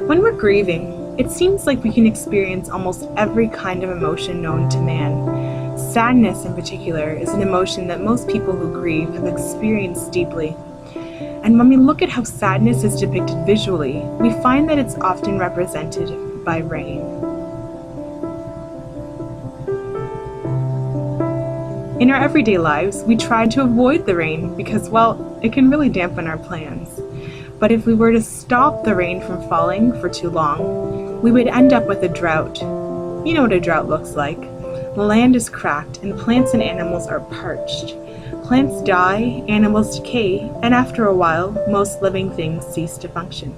When we're grieving, it seems like we can experience almost every kind of emotion known to man. Sadness, in particular, is an emotion that most people who grieve have experienced deeply. And when we look at how sadness is depicted visually, we find that it's often represented by rain. In our everyday lives, we try to avoid the rain because, well, it can really dampen our plans. But if we were to stop the rain from falling for too long, we would end up with a drought. You know what a drought looks like. The land is cracked and plants and animals are parched. Plants die, animals decay, and after a while, most living things cease to function.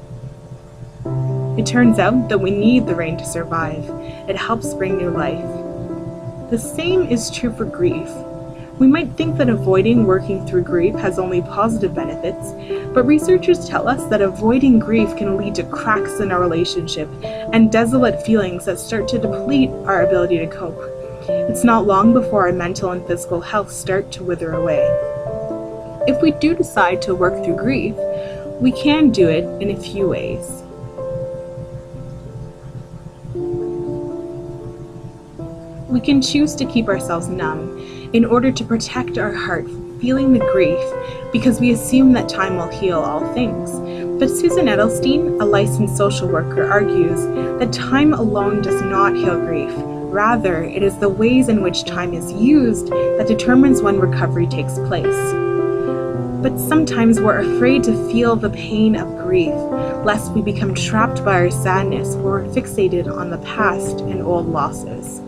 It turns out that we need the rain to survive. It helps bring new life. The same is true for grief. We might think that avoiding working through grief has only positive benefits, but researchers tell us that avoiding grief can lead to cracks in our relationship and desolate feelings that start to deplete our ability to cope. It's not long before our mental and physical health start to wither away. If we do decide to work through grief, we can do it in a few ways. We can choose to keep ourselves numb in order to protect our heart from feeling the grief because we assume that time will heal all things. But Susan Edelstein, a licensed social worker, argues that time alone does not heal grief. Rather, it is the ways in which time is used that determines when recovery takes place. But sometimes we're afraid to feel the pain of grief, lest we become trapped by our sadness or fixated on the past and old losses.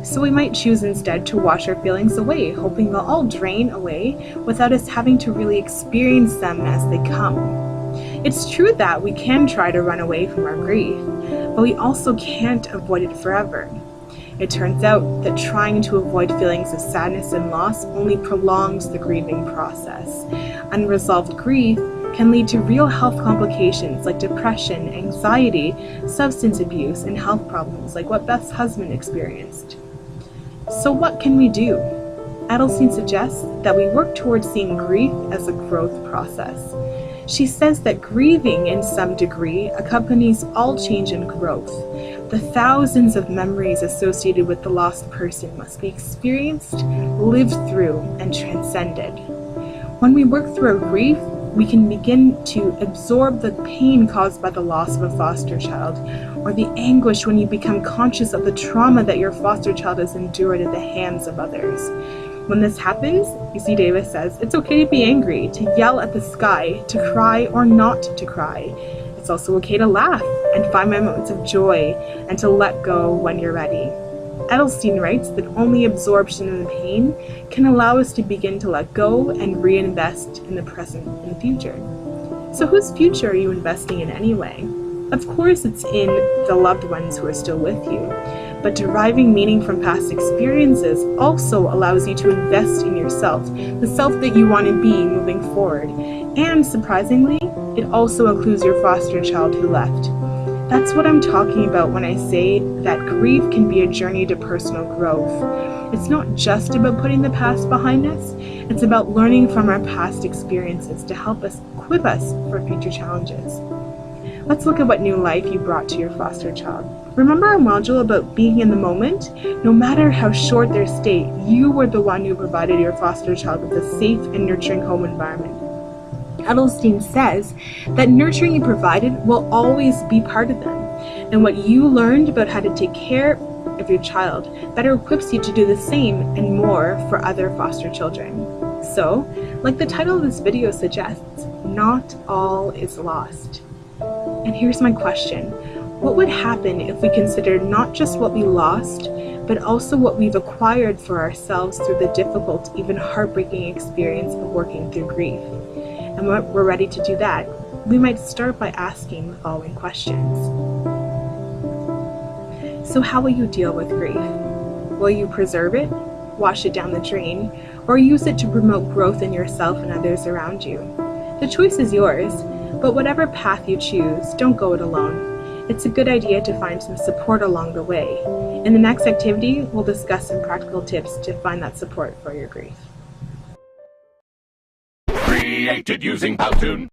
So we might choose instead to wash our feelings away, hoping they'll all drain away without us having to really experience them as they come. It's true that we can try to run away from our grief, but we also can't avoid it forever. It turns out that trying to avoid feelings of sadness and loss only prolongs the grieving process. Unresolved grief can lead to real health complications like depression, anxiety, substance abuse, and health problems like what Beth's husband experienced. So what can we do? Edelstein suggests that we work towards seeing grief as a growth process. She says that grieving in some degree accompanies all change and growth. The thousands of memories associated with the lost person must be experienced, lived through, and transcended. When we work through our grief, we can begin to absorb the pain caused by the loss of a foster child, or the anguish when you become conscious of the trauma that your foster child has endured at the hands of others. When this happens, UC Davis says, it's okay to be angry, to yell at the sky, to cry or not to cry. It's also okay to laugh and find moments of joy and to let go when you're ready. Edelstein writes that only absorption in the pain can allow us to begin to let go and reinvest in the present and future. So whose future are you investing in anyway? Of course it's in the loved ones who are still with you, but deriving meaning from past experiences also allows you to invest in yourself, the self that you want to be moving forward. And surprisingly, it also includes your foster child who left. That's what I'm talking about when I say that grief can be a journey to personal growth. It's not just about putting the past behind us, it's about learning from our past experiences to help us equip us for future challenges. Let's look at what new life you brought to your foster child. Remember our module about being in the moment? No matter how short their stay, you were the one who provided your foster child with a safe and nurturing home environment. Edelstein says that nurturing you provided will always be part of them, and what you learned about how to take care of your child better equips you to do the same and more for other foster children. So, like the title of this video suggests, not all is lost. And here's my question. What would happen if we considered not just what we lost, but also what we've acquired for ourselves through the difficult, even heartbreaking experience of working through grief? And when we're ready to do that, we might start by asking the following questions. So how will you deal with grief? Will you preserve it, wash it down the drain, or use it to promote growth in yourself and others around you? The choice is yours, but whatever path you choose, don't go it alone. It's a good idea to find some support along the way. In the next activity, we'll discuss some practical tips to find that support for your grief. Created using Powtoon.